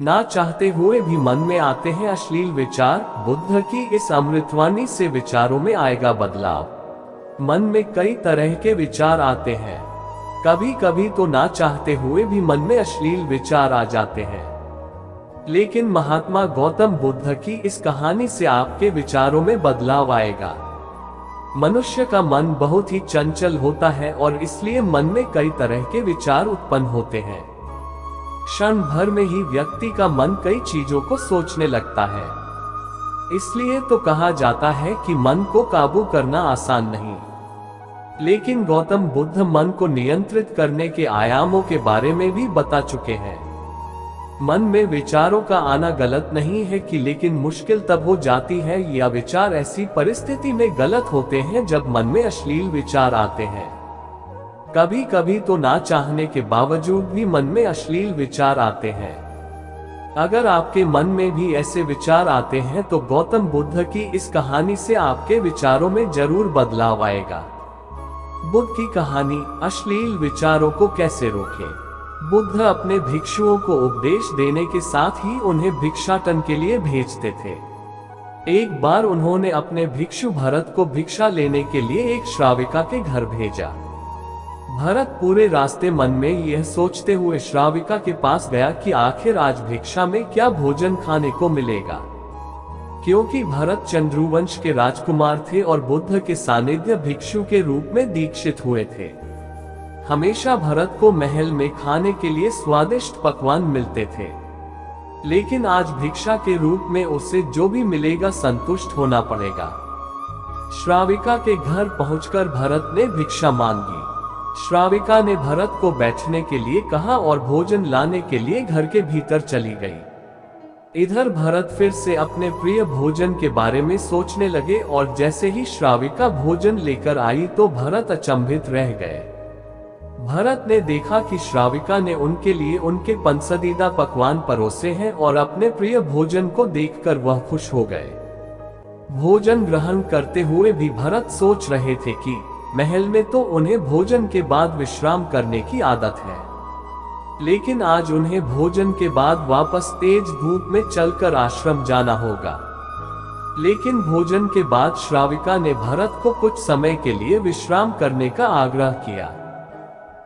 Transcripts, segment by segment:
ना चाहते हुए भी मन में आते हैं अश्लील विचार। बुद्ध की इस अमृतवाणी से विचारों में आएगा बदलाव। मन में कई तरह के विचार आते हैं। कभी कभी तो ना चाहते हुए भी मन में अश्लील विचार आ जाते हैं। लेकिन महात्मा गौतम बुद्ध की इस कहानी से आपके विचारों में बदलाव आएगा। मनुष्य का मन बहुत ही चंचल होता है और इसलिए मन में कई तरह के विचार उत्पन्न होते हैं। क्षण भर में ही व्यक्ति का मन कई चीजों को सोचने लगता है। इसलिए तो कहा जाता है कि मन को काबू करना आसान नहीं। लेकिन गौतम बुद्ध मन को नियंत्रित करने के आयामों के बारे में भी बता चुके हैं। मन में विचारों का आना गलत नहीं है कि, लेकिन मुश्किल तब हो जाती है या विचार ऐसी परिस्थिति में गलत होते हैं जब मन में अश्लील विचार आते हैं। कभी कभी तो ना चाहने के बावजूद भी मन में अश्लील विचार आते हैं। अगर आपके मन में भी ऐसे विचार आते हैं तो गौतम बुद्ध की इस कहानी से आपके विचारों में जरूर बदलाव आएगा। बुद्ध की कहानी, अश्लील विचारों को कैसे रोकें। बुद्ध अपने भिक्षुओं को उपदेश देने के साथ ही उन्हें भिक्षाटन के लिए भेजते थे। एक बार उन्होंने अपने भिक्षु भरत को भिक्षा लेने के लिए एक श्राविका के घर भेजा। भरत पूरे रास्ते मन में यह सोचते हुए श्राविका के पास गया कि आखिर आज भिक्षा में क्या भोजन खाने को मिलेगा। क्योंकि भरत चंद्रुवंश के राजकुमार थे और बुद्ध के सानिध्य भिक्षु के रूप में दीक्षित हुए थे। हमेशा भरत को महल में खाने के लिए स्वादिष्ट पकवान मिलते थे, लेकिन आज भिक्षा के रूप में उसे जो भी मिलेगा संतुष्ट होना पड़ेगा। श्राविका के घर पहुंचकर भरत ने भिक्षा मांगी। श्राविका ने भरत को बैठने के लिए कहा और भोजन लाने के लिए घर के भीतर चली गई। इधर भरत फिर से अपने प्रिय भोजन के बारे में सोचने लगे और जैसे ही श्राविका भोजन लेकर आई तो भरत अचंभित रह गए। भरत ने देखा कि श्राविका ने उनके लिए उनके पसंदीदा पकवान परोसे हैं और अपने प्रिय भोजन को देखकर वह खुश हो गए। भोजन ग्रहण करते हुए भी भरत सोच रहे थे कि महल में तो उन्हें भोजन के बाद विश्राम करने की आदत है, लेकिन आज उन्हें भोजन के बाद वापस तेज धूप में चलकर आश्रम जाना होगा। लेकिन भोजन के बाद श्राविका ने भरत को कुछ समय के लिए विश्राम करने का आग्रह किया।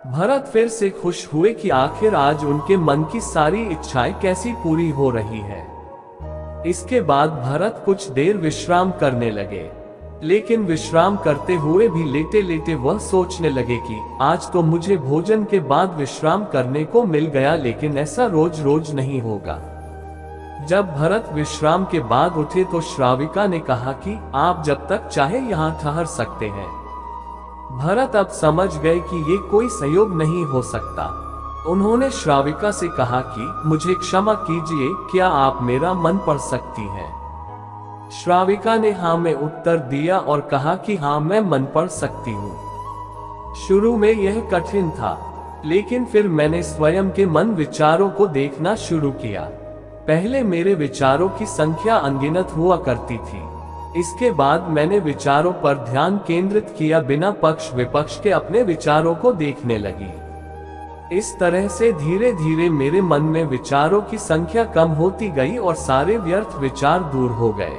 भरत फिर से खुश हुए कि आखिर आज उनके मन की सारी इच्छाएं कैसी पूरी हो रही है। इसके बाद भरत कुछ देर विश्राम करने लगे, लेकिन विश्राम करते हुए भी लेटे लेटे वह सोचने लगे कि आज तो मुझे भोजन के बाद विश्राम करने को मिल गया, लेकिन ऐसा रोज रोज नहीं होगा। जब भरत विश्राम के बाद उठे तो श्राविका ने कहा कि आप जब तक चाहे यहाँ ठहर सकते हैं। भरत अब समझ गए कि ये कोई संयोग नहीं हो सकता। उन्होंने श्राविका से कहा कि मुझे क्षमा कीजिए, क्या आप मेरा मन पढ़ सकती हैं? श्राविका ने हाँ में उत्तर दिया और कहा कि हाँ, मैं मन पढ़ सकती हूँ। शुरू में यह कठिन था, लेकिन फिर मैंने स्वयं के मन विचारों को देखना शुरू किया। पहले मेरे विचारों की संख्या अनगिनत हुआ करती थी। इसके बाद मैंने विचारों पर ध्यान केंद्रित किया, बिना पक्ष विपक्ष के अपने विचारों को देखने लगी। इस तरह से धीरे धीरे मेरे मन में विचारों की संख्या कम होती गई और सारे व्यर्थ विचार दूर हो गए।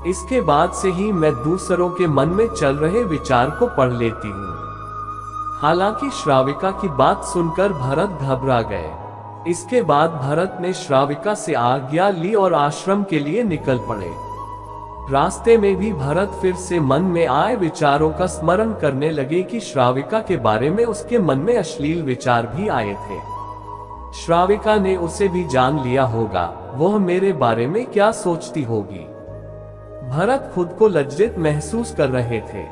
इसके बाद से ही मैं दूसरों के मन में चल रहे विचार को पढ़ लेती हूँ। हालांकि श्राविका की बात सुनकर भरत घबरा गए। इसके बाद भरत ने श्राविका से आज्ञा ली और आश्रम के लिए निकल पड़े। रास्ते में भी भरत फिर से मन में आए विचारों का स्मरण करने लगे कि श्राविका के बारे में उसके मन में अश्लील विचार भी आए थे। श्राविका ने उसे भी जान लिया होगा, वह मेरे बारे में क्या सोचती होगी। भरत खुद को लज्जित महसूस कर रहे थे।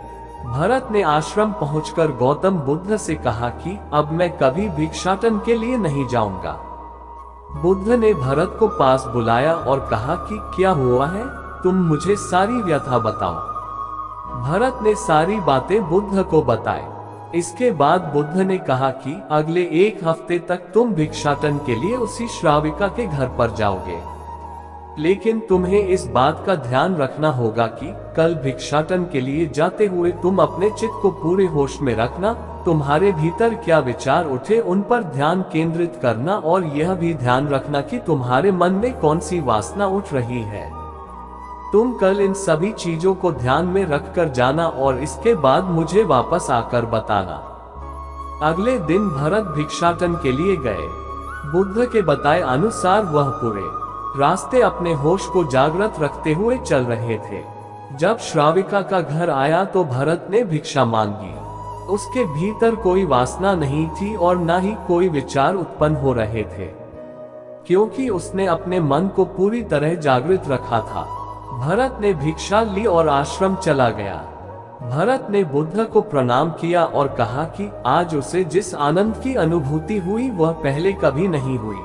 भरत ने आश्रम पहुंचकर गौतम बुद्ध से कहा कि अब मैं कभी भिक्षाटन के लिए नहीं जाऊंगा। बुद्ध ने भरत को पास बुलाया और कहा कि क्या हुआ है, तुम मुझे सारी व्यथा बताओ। भरत ने सारी बातें बुद्ध को बताई। इसके बाद बुद्ध ने कहा कि अगले 1 हफ्ते तक तुम भिक्षाटन के लिए उसी श्राविका के घर पर जाओगे। लेकिन तुम्हें इस बात का ध्यान रखना होगा कि कल भिक्षाटन के लिए जाते हुए तुम अपने चित्त को पूरे होश में रखना। तुम्हारे भीतर क्या विचार उठे उन पर ध्यान केंद्रित करना और यह भी ध्यान रखना कि तुम्हारे मन में कौन सी वासना उठ रही है। तुम कल इन सभी चीजों को ध्यान में रखकर जाना और इसके बाद मुझे वापस आकर बताना। अगले दिन भरत भिक्षाटन के लिए गए। बुद्ध के बताए अनुसार वह पूरे रास्ते अपने होश को जागृत रखते हुए चल रहे थे। जब श्राविका का घर आया तो भरत ने भिक्षा मांगी। उसके भीतर कोई वासना नहीं थी और न ही कोई विचार उत्पन्न हो रहे थे, क्योंकि उसने अपने मन को पूरी तरह जागृत रखा था। भरत ने भिक्षा ली और आश्रम चला गया। भरत ने बुद्ध को प्रणाम किया और कहा कि आज उसे जिस आनंद की अनुभूति हुई वह पहले कभी नहीं हुई।